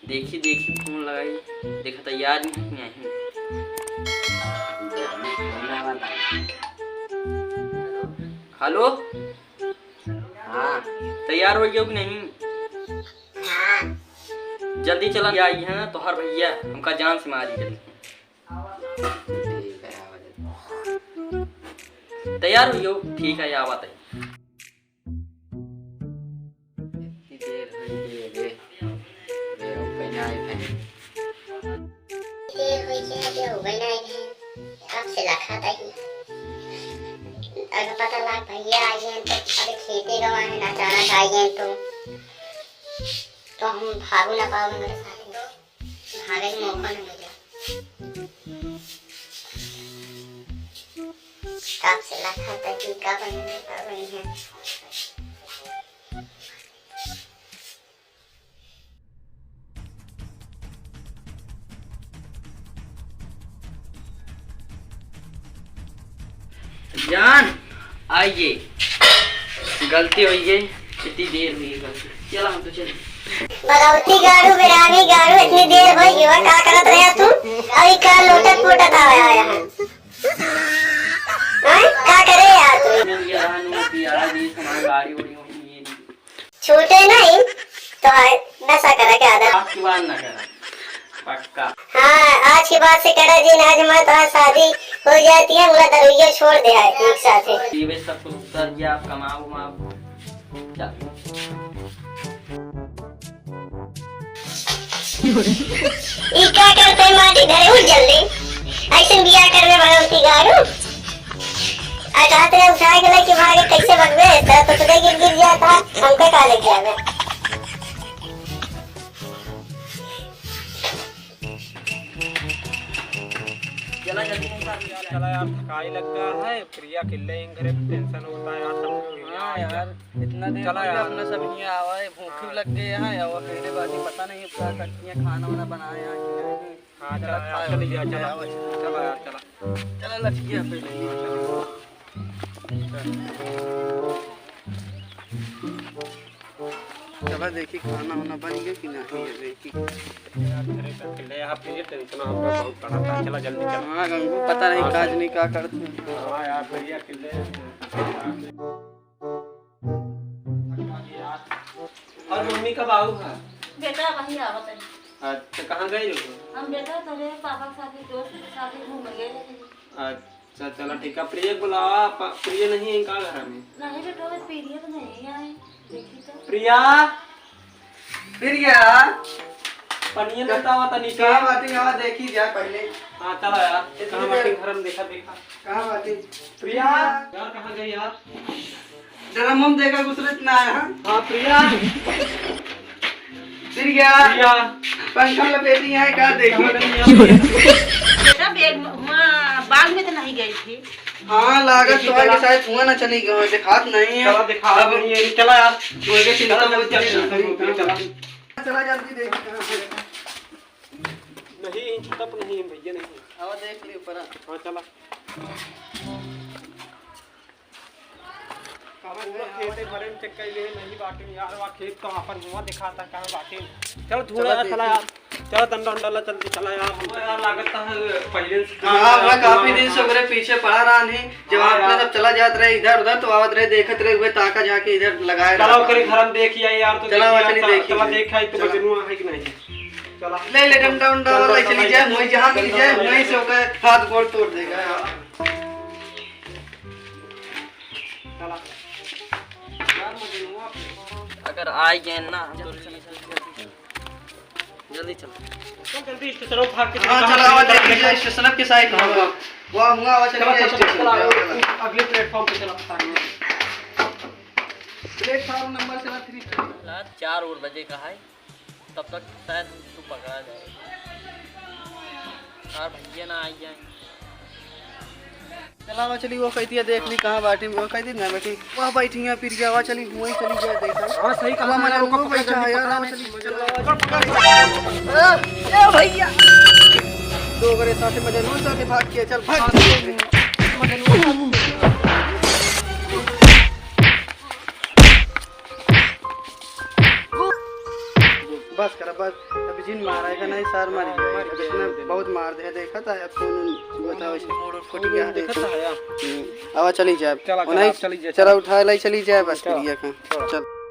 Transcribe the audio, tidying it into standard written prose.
देखी देखी फोन लगाई, देखा तैयार नहीं है। हेलो, हाँ तैयार हो गया कि नहीं? जल्दी चला आई है ना तो हर भैया हमका जान से मारी जल्दी। तैयार हो गयो? ठीक है या बताइए। अगर पता लग भैया आ गए तो अरे खेते गवाए हैं अचानक आ गए तो हम भागू ना पाओगे मेरे साथ, भागे का मौका नहीं मिला। कब से लखा था कि कब नहीं कर रही हैं। जान आइए, गलती हुई है, इतनी देर हुई है गलती। चला हम तो चले। बगावती गाड़ू बिरामी गाड़ू इतनी देर हो गई क्या करत रहे तू? अभी का लोटत पोटत आया है। हैं क्या करे यार तू? मैं यहाँ नु पिया जी सामान गाड़ी उड़ी ये छूटे नहीं तो नशा करा के आदत। आज की बात ना करा पक्का। हाँ आज की बात से करा जी आज मत आज शादी हो जाती है मुला दरुइया छोड़ दे है एक साथ है। ये सब कुछ कर दिया, आप कमाओ माओ चल। ई क्या करते माटी धरे उठ जल्दी ऐसे बिया करवे भगवती गाड़ू अटाते उठा के लेके भागे कैसे भगवे तो तुझे गिर जाता हमके का लेके आवे। चला जल्दी चला यार थकाई लग गया है, प्रिया किले घरे टेंशन होता है यार सब। हाँ यार इतना देर चला हो गया यार। अपना सब यहाँ आवा है, भूख भी लग गई है और अकेले बाकी पता नहीं क्या करती है, खाना वाना बनाए हैं कि नहीं। हाँ चला यार चल गया चला चला यार चला चला लठिया पे चला देखी खाना वाना बन गया कि नहीं है देखी। किले यहाँ प्रिया टेंशन हम बहुत बड़ा था। चला जल्दी चल। हाँ गंगू पता नहीं काज नहीं क्या करते हैं। हाँ यार प्रिया किले और मम्मी कब आओ? है बेटा वही आवत है। अच्छा कहाँ गए लोग? हम बेटा तेरे पापा के साथ दोस्त के साथ घूम गए थे। अच्छा चलो ठीक है। प्रिय बुलावा, प्रिय नहीं है इनका घर में। नहीं बेटा वो पीरियड तो नहीं आए, देखी तो। प्रिया प्रिया पनिया बतावा तनी कहाँ का। बाटी आवा देखी जा पहले। हाँ चलो यार, कहाँ बाटी घर में देखा देखा। कहाँ बाटी प्रिया यार कहाँ गई यार? जरा मुंह देखा गुसरत ना है। हाँ प्रिया प्रिया प्रिया पंखा लपेटी है क्या देखी। बेटा बाग में तो नहीं गई थी। हाँ लागत तो है कि शायद धुआं ना चली गई दिखात नहीं है। चला दिखा अब ये चला यार। कोई के चिंता मत कर। चला चला जल्दी देखी कहाँ है। नहीं तब नहीं भैया नहीं। आवा देख ली ऊपर। हाँ चला खेते भरे में चेक कर ले नहीं बाटे यार। वहाँ खेत तो वहाँ पर मुँह दिखाता कहाँ बाटे। चलो थोड़ा यार चला यार। चलो दंडा उंडा चलते चला यार। यार लागत है पहले से। हाँ मैं काफी दिन से मेरे पीछे पड़ा रहा नहीं। जब आपने सब चला जात रहे इधर उधर तो आवत रहे देखत रहे हुए ताका जाके इधर लगाए चलो करे घर में देखिए यार। तो चला चली देखी चला देखा है तो बजनुआ है कि नहीं। चला ले ले डंडा उंडा वाला चली जाए वही जहाँ मिल जाए वहीं से होकर हाथ गोड़ तोड़ देगा यार। चला अगर आ गए ना तो जल्दी चलो। जल्दी स्टेशन भाग के। हाँ चला आवा देख लीजिए स्टेशन के साइड कहाँ हुआ वहाँ हुआ आवा चलिए स्टेशन अगले प्लेटफॉर्म पे चला। प्लेटफॉर्म नंबर चला 3 4 और बजे का है, तब तक शायद तू पकड़ा जाए। और भैया ना आ जाए। चला आवा चली वो कहती है देख ली कहाँ बैठी वो कहती ना बैठी वहाँ बैठी है फिर आवा चली वहीं चली जाए देखा। हाँ सही कहाँ मना वो बैठा है यार आवा चली भैया 2 घरे साथ मजे नो साथ भाग किया चल भाग। बस कर बस अब जिन मारेगा नहीं सर मारी जाएगा इसने बहुत मार दे देखा था अब कौन बताओ इसे मोड़ फट गया देखता है यार अब चली जाए चला नहीं चली जाए चला उठा लाई चली जाए बस करिए का चल